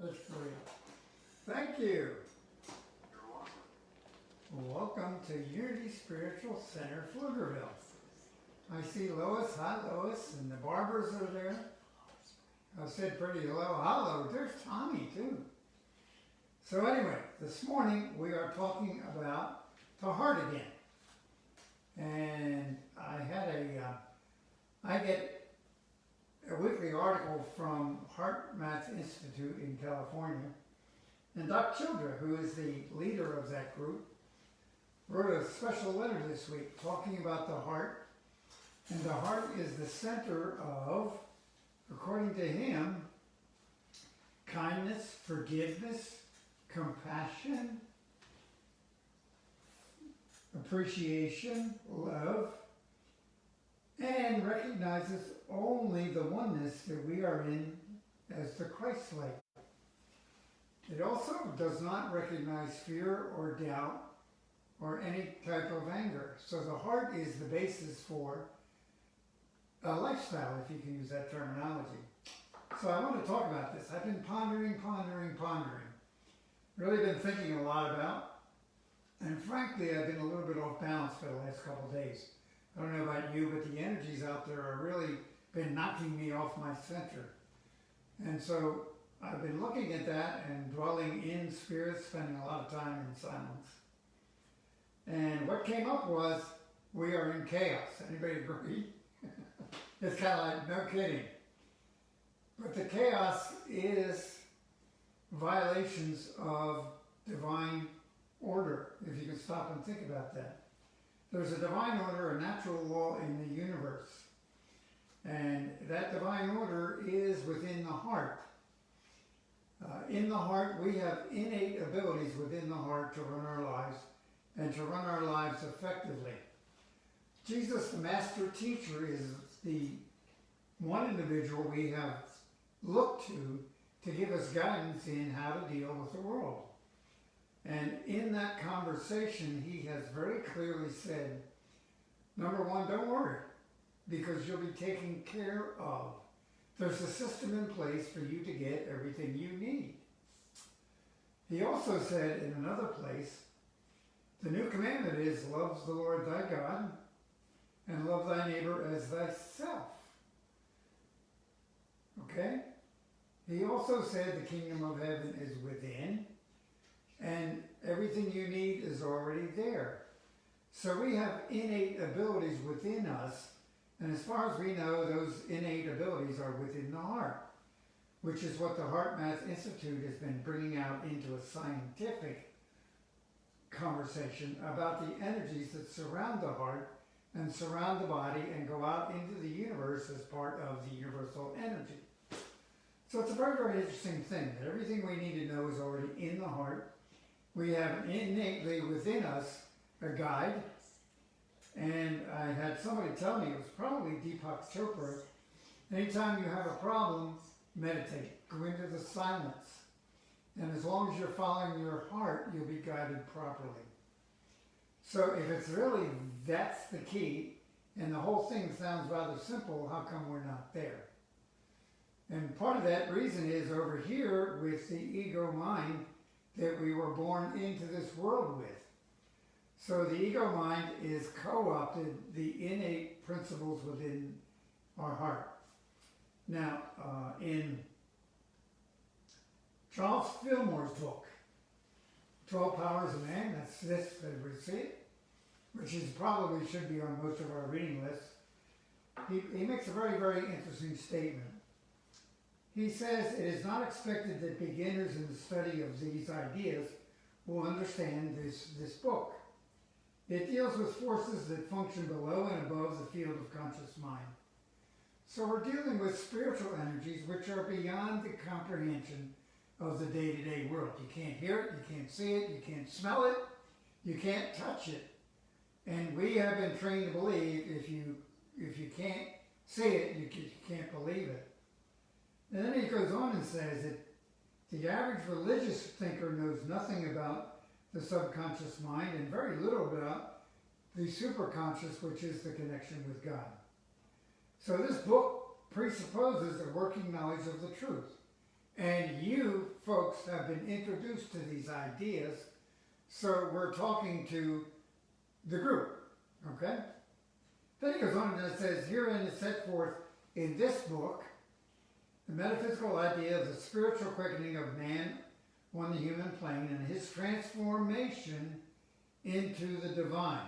That's great. Thank you. Welcome to Unity Spiritual Center, Pflugerville. I see Lois. Hi, Lois. And the Barbers are there. I said pretty low. Hello. There's Tommy, too. So anyway, this morning we are talking about the heart again. And I get a weekly article from Heart Math Institute in California. And Doc Childra, who is the leader of that group, wrote a special letter this week talking about the heart. And the heart is the center of, according to him, kindness, forgiveness, compassion, appreciation, love, and recognizes only the oneness that we are in as the Christ-like. It also does not recognize fear or doubt or any type of anger. So the heart is the basis for a lifestyle, if you can use that terminology. So I want to talk about this. I've been pondering. Really been thinking a lot about, and frankly, I've been a little bit off balance for the last couple of days. I don't know about you, but the energies out there have really been knocking me off my center. And so I've been looking at that and dwelling in spirit, spending a lot of time in silence. And what came up was, we are in chaos. Anybody agree? It's kind of like, no kidding. But the chaos is violations of divine order, if you can stop and think about that. There's a divine order, a natural law in the universe. And that divine order is within the heart. In the heart, we have innate abilities within the heart to run our lives and to run our lives effectively. Jesus, the master teacher, is the one individual we have looked to give us guidance in how to deal with the world. And in that conversation, he has very clearly said, number one, don't worry, because you'll be taken care of. There's a system in place for you to get everything you need. He also said in another place, the new commandment is, love the Lord thy God and love thy neighbor as thyself. Okay? He also said the kingdom of heaven is within, and everything you need is already there. So we have innate abilities within us, and as far as we know, those innate abilities are within the heart, which is what the Heart Math Institute has been bringing out into a scientific conversation about the energies that surround the heart and surround the body and go out into the universe as part of the universal energy. So it's a very, very interesting thing that everything we need to know is already in the heart. We have innately within us a guide. And I had somebody tell me, it was probably Deepak Chopra, anytime you have a problem, meditate. Go into the silence. And as long as you're following your heart, you'll be guided properly. So if it's really, that's the key, and the whole thing sounds rather simple, how come we're not there? And part of that reason is over here with the ego mind that we were born into this world with. So the ego mind is co-opted the innate principles within our heart. Now, in Charles Fillmore's book, 12 Powers of Man, that's this, everybody see it, which is probably should be on most of our reading lists. He makes a very, very interesting statement. He says, it is not expected that beginners in the study of these ideas will understand this book. It deals with forces that function below and above the field of conscious mind. So we're dealing with spiritual energies which are beyond the comprehension of the day-to-day world. You can't hear it, you can't see it, you can't smell it, you can't touch it. And we have been trained to believe if you can't see it, you can't believe it. And then he goes on and says that the average religious thinker knows nothing about the subconscious mind and very little about the superconscious, which is the connection with God. So this book presupposes a working knowledge of the truth. And you folks have been introduced to these ideas, so we're talking to the group, okay? Then he goes on and says, herein is set forth in this book the metaphysical idea of the spiritual quickening of man on the human plane and his transformation into the divine.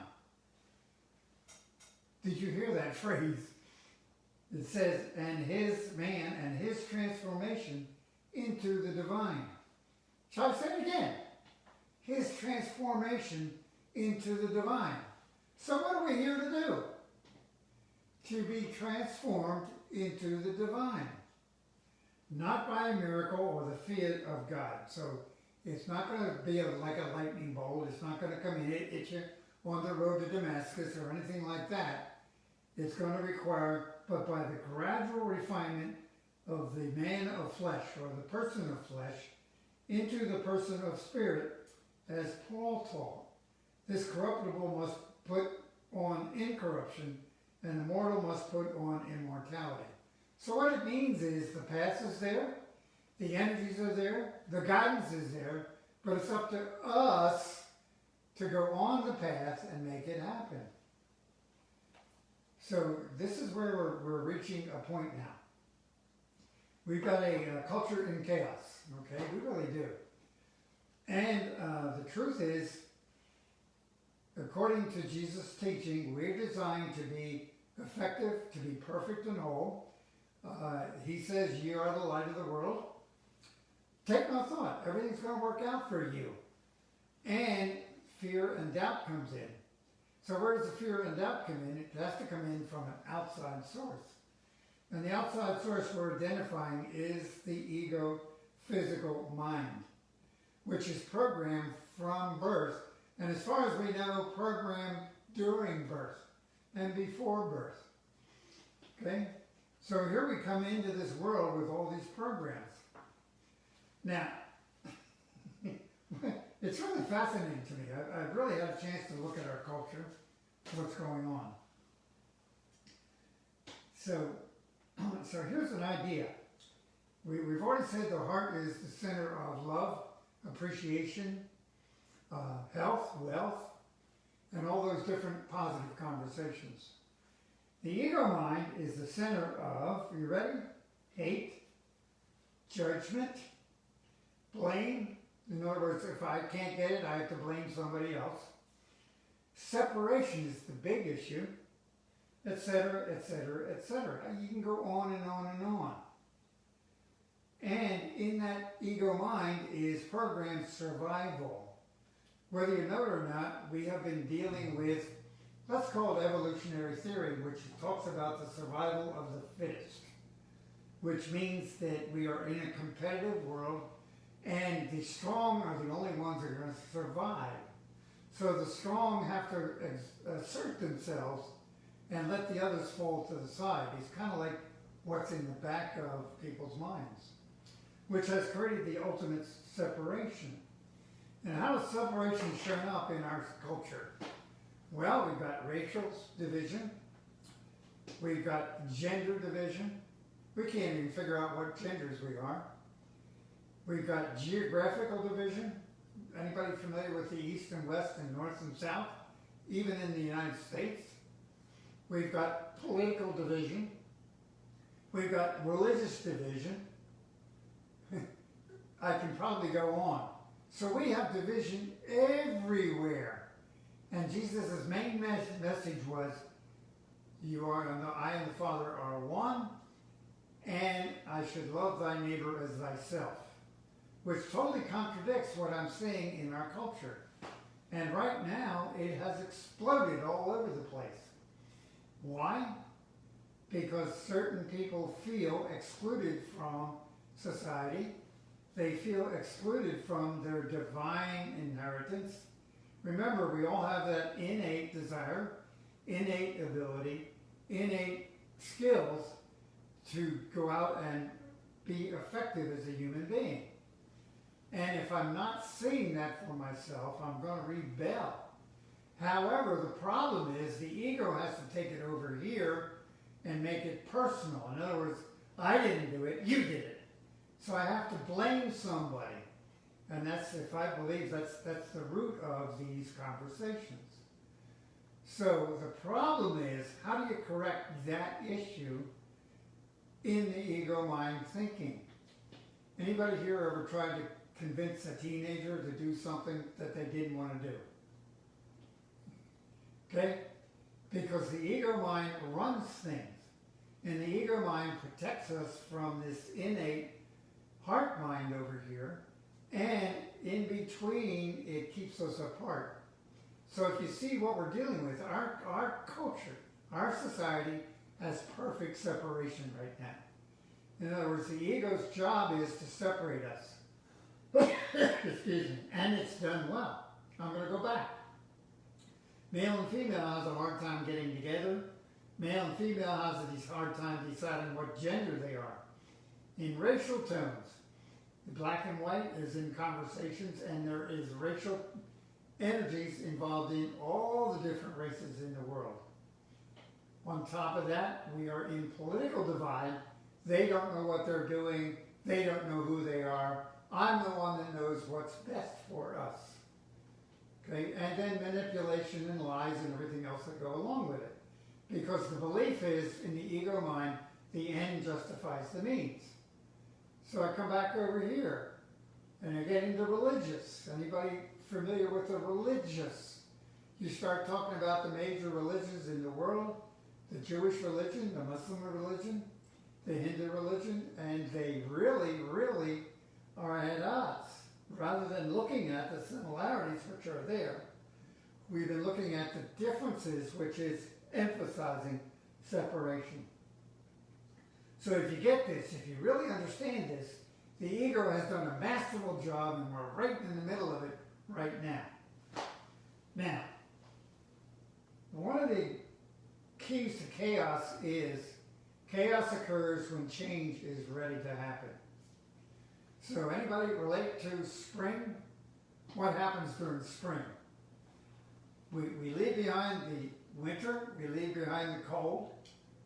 Did you hear that phrase? It says, and his man and his transformation into the divine. Shall I say it again? His transformation into the divine. So what are we here to do? To be transformed into the divine. Not by a miracle or the fiat of God. So it's not going to be like a lightning bolt. It's not going to come in, hit you on the road to Damascus or anything like that. It's going to require, but by the gradual refinement of the man of flesh or the person of flesh into the person of spirit, as Paul taught. This corruptible must put on incorruption and the mortal must put on immortality. So what it means is the past is there, the energies are there, the guidance is there, but it's up to us to go on the path and make it happen. So this is where we're reaching a point now. We've got a culture in chaos, okay? We really do. And the truth is, according to Jesus' teaching, we're designed to be effective, to be perfect and whole. He says, you are the light of the world. Take no thought. Everything's going to work out for you. And fear and doubt comes in. So where does the fear and doubt come in? It has to come in from an outside source. And the outside source we're identifying is the ego physical mind, which is programmed from birth. And as far as we know, programmed during birth and before birth. Okay? So here we come into this world with all these programs. Now, it's really fascinating to me. I've really had a chance to look at our culture, what's going on. So here's an idea. We've already said the heart is the center of love, appreciation, health, wealth, and all those different positive conversations. The ego mind is the center of, are you ready? Hate, judgment, blame. In other words, if I can't get it, I have to blame somebody else. Separation is the big issue, etc., etc., etc. You can go on and on and on. And in that ego mind is programmed survival. Whether you know it or not, we have been dealing with, let's call it evolutionary theory, which talks about the survival of the fittest, which means that we are in a competitive world and the strong are the only ones that are going to survive. So the strong have to assert themselves and let the others fall to the side. It's kind of like what's in the back of people's minds, which has created the ultimate separation. And how does separation show up in our culture? Well, we've got racial division. We've got gender division. We can't even figure out what genders we are. We've got geographical division. Anybody familiar with the East and West and North and South? Even in the United States. We've got political division. We've got religious division. I can probably go on. So we have division everywhere. And Jesus' main message was, I and the Father are one, and I should love thy neighbor as thyself. Which totally contradicts what I'm seeing in our culture. And right now, it has exploded all over the place. Why? Because certain people feel excluded from society. They feel excluded from their divine inheritance. Remember, we all have that innate desire, innate ability, innate skills to go out and be effective as a human being. And if I'm not seeing that for myself, I'm going to rebel. However, the problem is the ego has to take it over here and make it personal. In other words, I didn't do it, you did it. So I have to blame somebody. And that's, if I believe, that's the root of these conversations. So the problem is, how do you correct that issue in the ego mind thinking? Anybody here ever tried to convince a teenager to do something that they didn't want to do? Okay? Because the ego mind runs things. And the ego mind protects us from this innate heart mind over here. And in between, it keeps us apart. So if you see what we're dealing with, our culture, our society has perfect separation right now. In other words, the ego's job is to separate us. Excuse me. And it's done well. I'm going to go back. Male and female has a hard time getting together. Male and female has a hard time deciding what gender they are. In racial tones, the black and white is in conversations, and there is racial energies involved in all the different races in the world. On top of that, we are in political divide. They don't know what they're doing. They don't know who they are. I'm the one that knows what's best for us. Okay, and then manipulation and lies and everything else that go along with it. Because the belief is, in the ego mind, the end justifies the means. So I come back over here, and I get into religious. Anybody familiar with the religious? You start talking about the major religions in the world, the Jewish religion, the Muslim religion, the Hindu religion, and they really, really are at odds. Rather than looking at the similarities which are there, we've been looking at the differences, which is emphasizing separation. So if you get this, if you really understand this, the ego has done a masterful job, and we're right in the middle of it right now. Now, one of the keys to chaos is chaos occurs when change is ready to happen. So anybody relate to spring? What happens during spring? We leave behind the winter, we leave behind the cold,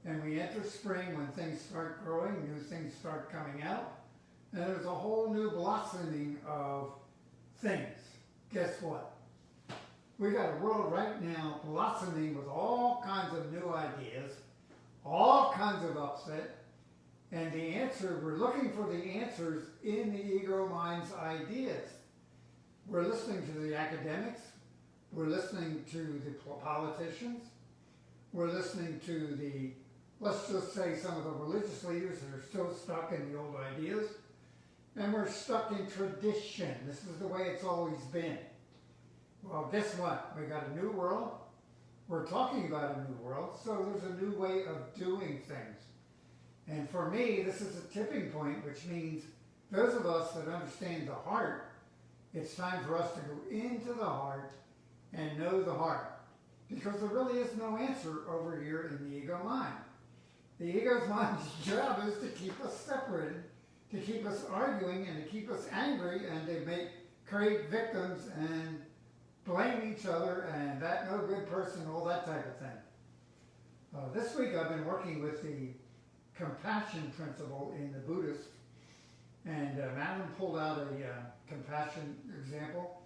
and we enter spring when things start growing, new things start coming out, and there's a whole new blossoming of things. Guess what? We got a world right now blossoming with all kinds of new ideas, all kinds of upset, and the answer, we're looking for the answers in the ego mind's ideas. We're listening to the academics, we're listening to the politicians, we're listening to the, let's just say, some of the religious leaders that are still stuck in the old ideas, and we're stuck in tradition. This is the way it's always been. Well, guess what? We got a new world. We're talking about a new world, so there's a new way of doing things. And for me, this is a tipping point, which means those of us that understand the heart, it's time for us to go into the heart and know the heart. Because there really is no answer over here in the ego mind. The ego's mind's job is to keep us separated, to keep us arguing, and to keep us angry, and to create victims and blame each other, and that no good person, all that type of thing. This week I've been working with the compassion principle in the Buddhist, and Madeline pulled out a compassion example,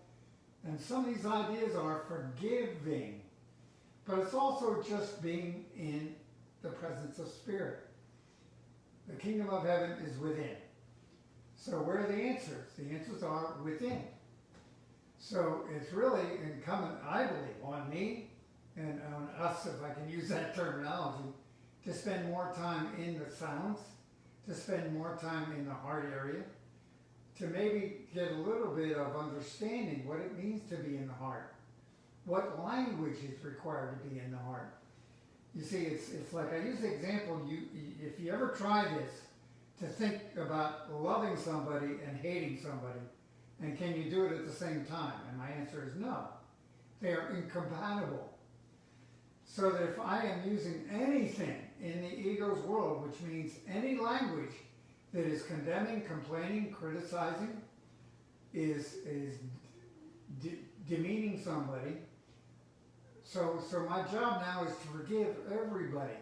and some of these ideas are forgiving, but it's also just being in the presence of spirit. The kingdom of heaven is within. So where are the answers? The answers are within. So it's really incumbent, I believe, on me and on us, if I can use that terminology, to spend more time in the sounds, to spend more time in the heart area, to maybe get a little bit of understanding what it means to be in the heart, what language is required to be in the heart. You see, it's like I use the example, if you ever try this, to think about loving somebody and hating somebody, and can you do it at the same time? And my answer is no. They are incompatible. So that if I am using anything in the ego's world, which means any language that is condemning, complaining, criticizing, is demeaning somebody, so my job now is to forgive everybody.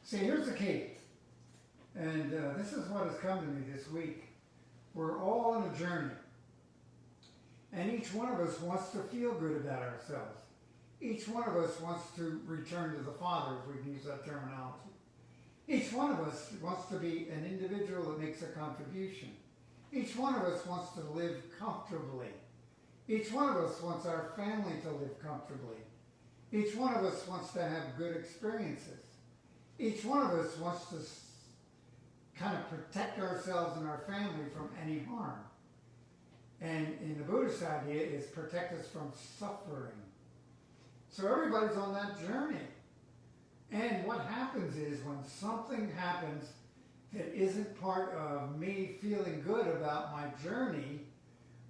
See, here's the key. And this is what has come to me this week. We're all on a journey. And each one of us wants to feel good about ourselves. Each one of us wants to return to the Father, if we can use that terminology. Each one of us wants to be an individual that makes a contribution. Each one of us wants to live comfortably. Each one of us wants our family to live comfortably. Each one of us wants to have good experiences. Each one of us wants to kind of protect ourselves and our family from any harm. And in the Buddhist idea is protect us from suffering. So everybody's on that journey. And what happens is when something happens that isn't part of me feeling good about my journey,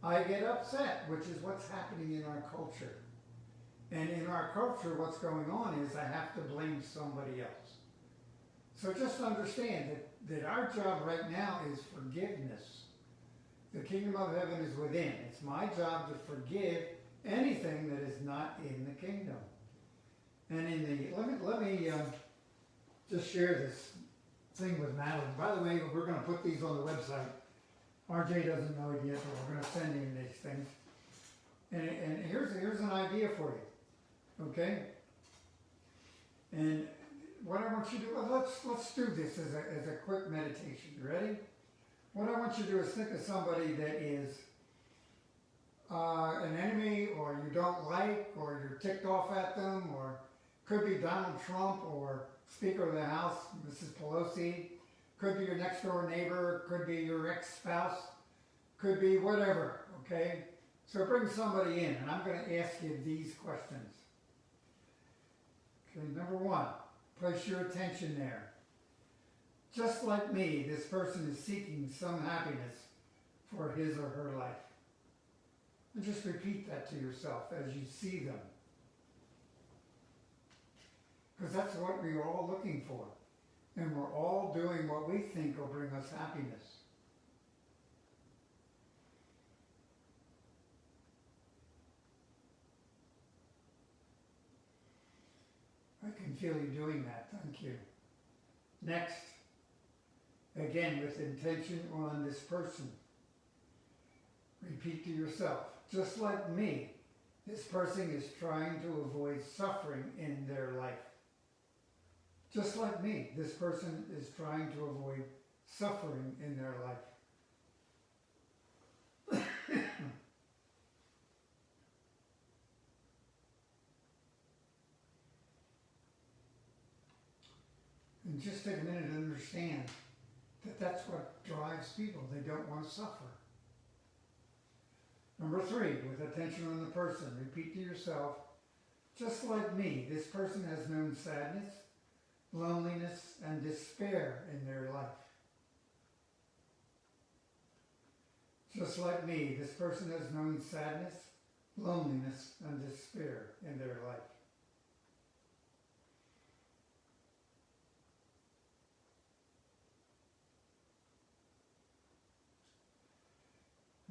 I get upset, which is what's happening in our culture. And in our culture, what's going on is I have to blame somebody else. So just understand that our job right now is forgiveness. The kingdom of heaven is within. It's my job to forgive anything that is not in the kingdom. And in the let me just share this thing with Madeline. By the way, we're going to put these on the website. RJ doesn't know it yet, but we're going to send him these things. And here's an idea for you, okay? And what I want you to do, let's do this as a quick meditation. You ready? What I want you to do is think of somebody that is an enemy, or you don't like, or you're ticked off at them, or could be Donald Trump, or Speaker of the House, Mrs. Pelosi, could be your next door neighbor, could be your ex-spouse, could be whatever, okay? So bring somebody in, and I'm going to ask you these questions. Okay, number one, place your attention there. Just like me, this person is seeking some happiness for his or her life. And just repeat that to yourself as you see them. Because that's what we are all looking for. And we're all doing what we think will bring us happiness. I can feel you doing that. Thank you. Next, again with intention on this person. Repeat to yourself, just like me, this person is trying to avoid suffering in their life. Just like me, this person is trying to avoid suffering in their life. And just take a minute to understand that that's what drives people. They don't want to suffer. Number three, with attention on the person, repeat to yourself, just like me, this person has known sadness, loneliness, and despair in their life. Just like me, this person has known sadness, loneliness, and despair in their life.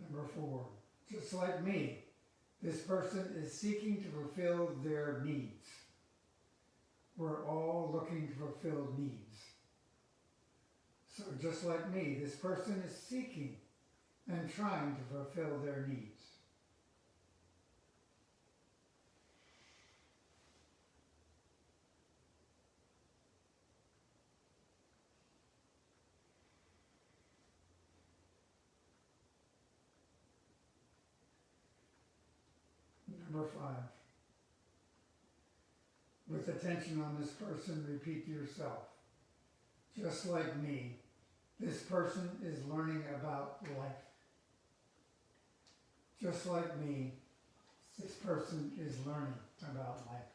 Number four, just like me, this person is seeking to fulfill their needs. We're all looking to fulfill needs. So just like me, this person is seeking and trying to fulfill their needs. Number five, with attention on this person, repeat to yourself, just like me, this person is learning about life. Just like me, this person is learning about life.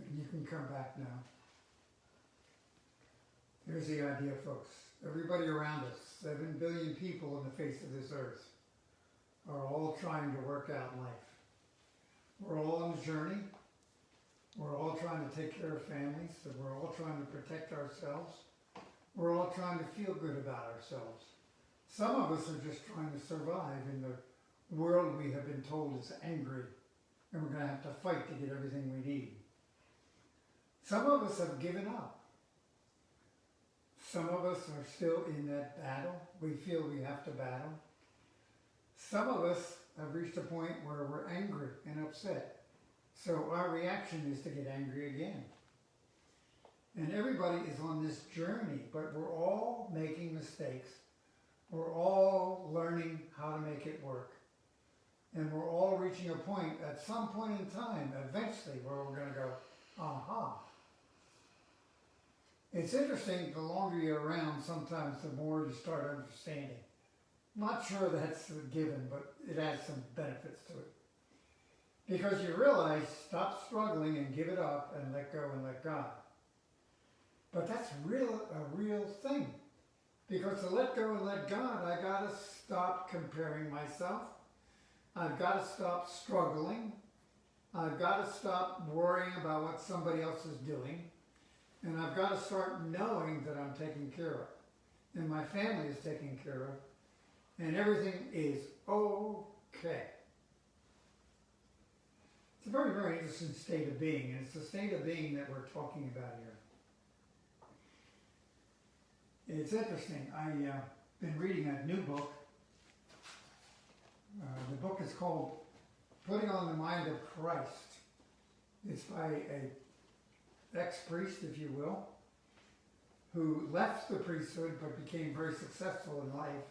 And you can come back now. Here's the idea, folks. Everybody around us, 7 billion people on the face of this earth, are all trying to work out life. We're all on a journey. We're all trying to take care of families. We're all trying to protect ourselves. We're all trying to feel good about ourselves. Some of us are just trying to survive in the world we have been told is angry, and we're going to have to fight to get everything we need. Some of us have given up. Some of us are still in that battle. We feel we have to battle. Some of us have reached a point where we're angry and upset. So our reaction is to get angry again. And everybody is on this journey, but we're all making mistakes. We're all learning how to make it work. And we're all reaching a point, at some point in time, eventually, where we're going to go, aha. It's interesting, the longer you're around, sometimes the more you start understanding. Not sure that's a given, but it has some benefits to it. Because you realize, stop struggling and give it up and let go and let God. But that's a real thing. Because to let go and let God, I got to stop comparing myself. I've got to stop struggling. I've got to stop worrying about what somebody else is doing. And I've got to start knowing that I'm taken care of. And my family is taken care of. And everything is okay. It's a very, very interesting state of being. And it's the state of being that we're talking about here. It's interesting. I've been reading a new book. The book is called Putting on the Mind of Christ. It's by a ex-priest, if you will, who left the priesthood but became very successful in life.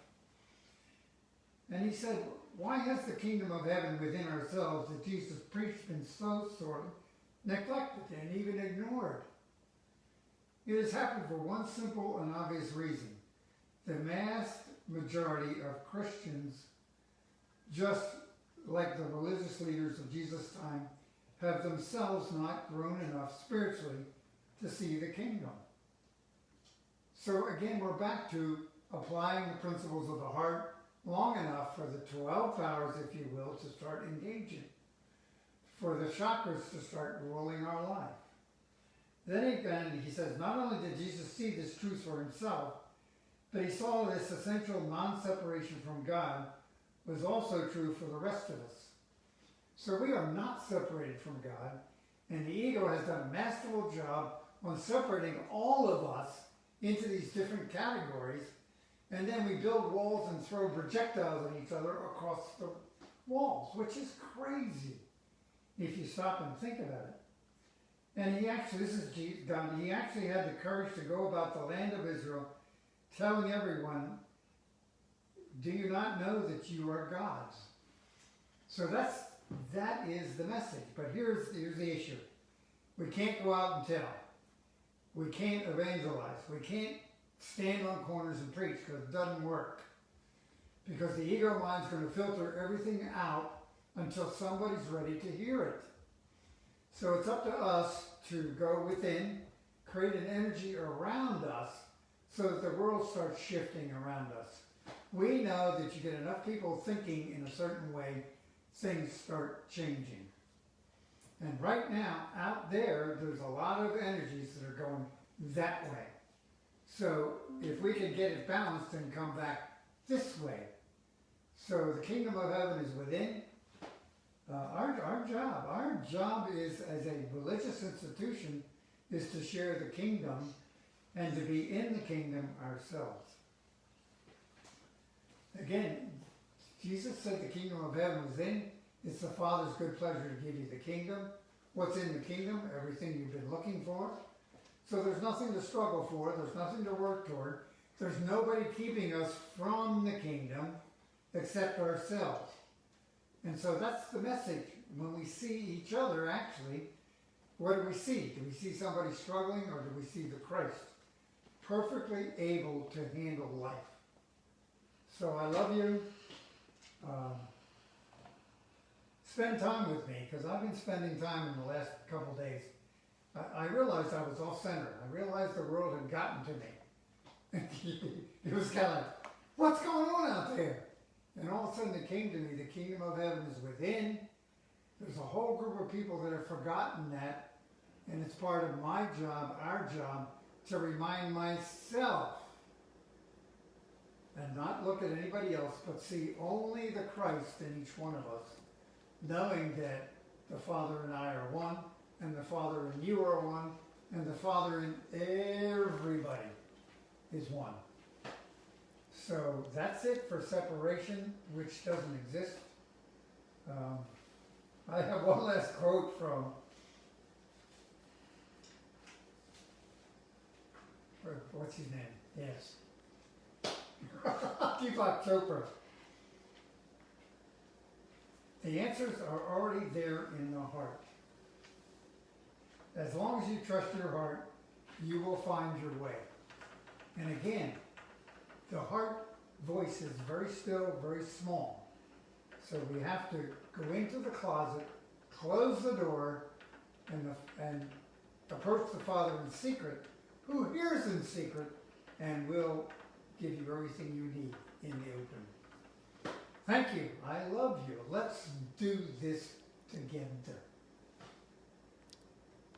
And he said, why has the kingdom of heaven within ourselves that Jesus preached been so sorely neglected and even ignored? It has happened for one simple and obvious reason. The vast majority of Christians, just like the religious leaders of Jesus' time, have themselves not grown enough spiritually to see the kingdom. So again, we're back to applying the principles of the heart long enough for the 12 powers, if you will, to start engaging, for the chakras to start ruling our life. Then again, he says, not only did Jesus see this truth for himself, but he saw this essential non-separation from God was also true for the rest of us. So we are not separated from God, and the ego has done a masterful job on separating all of us into these different categories, and then we build walls and throw projectiles at each other across the walls, which is crazy if you stop and think about it. And he actually, this is God, he actually had the courage to go about the land of Israel telling everyone, do you not know that you are God's? So that is the message. But here's the issue. We can't go out and tell. We can't evangelize. We can't stand on corners and preach because it doesn't work. Because the ego mind's going to filter everything out until somebody's ready to hear it. So it's up to us to go within, create an energy around us so that the world starts shifting around us. We know that you get enough people thinking in a certain way, things start changing. And right now, out there's a lot of energies that are going that way. So if we can get it balanced and come back this way. So the kingdom of heaven is within. Our job is, as a religious institution, is to share the kingdom and to be in the kingdom ourselves. Again, Jesus said the kingdom of heaven was in. It's the Father's good pleasure to give you the kingdom. What's in the kingdom? Everything you've been looking for. So there's nothing to struggle for. There's nothing to work toward. There's nobody keeping us from the kingdom except ourselves. And so that's the message. When we see each other, actually, what do we see? Do we see somebody struggling, or do we see the Christ perfectly able to handle life? So I love you. Spend time with me, because I've been spending time in the last couple days. I realized I was off center. I realized the world had gotten to me. It was kind of like, what's going on out there? And all of a sudden it came to me, the kingdom of heaven is within. There's a whole group of people that have forgotten that, And it's part of my job, our job, to remind myself and not look at anybody else, but see only the Christ in each one of us, knowing that the Father and I are one, and the Father and you are one, and the Father and everybody is one. So that's it for separation, which doesn't exist. I have one last quote from what's his name? Yes. Deepak Chopra. The answers are already there in the heart. As long as you trust your heart, you will find your way. And again, the heart voice is very still, very small. So we have to go into the closet, close the door, and approach the Father in secret, who hears in secret, and will give you everything you need in the open. Thank you. I love you. Let's do this together.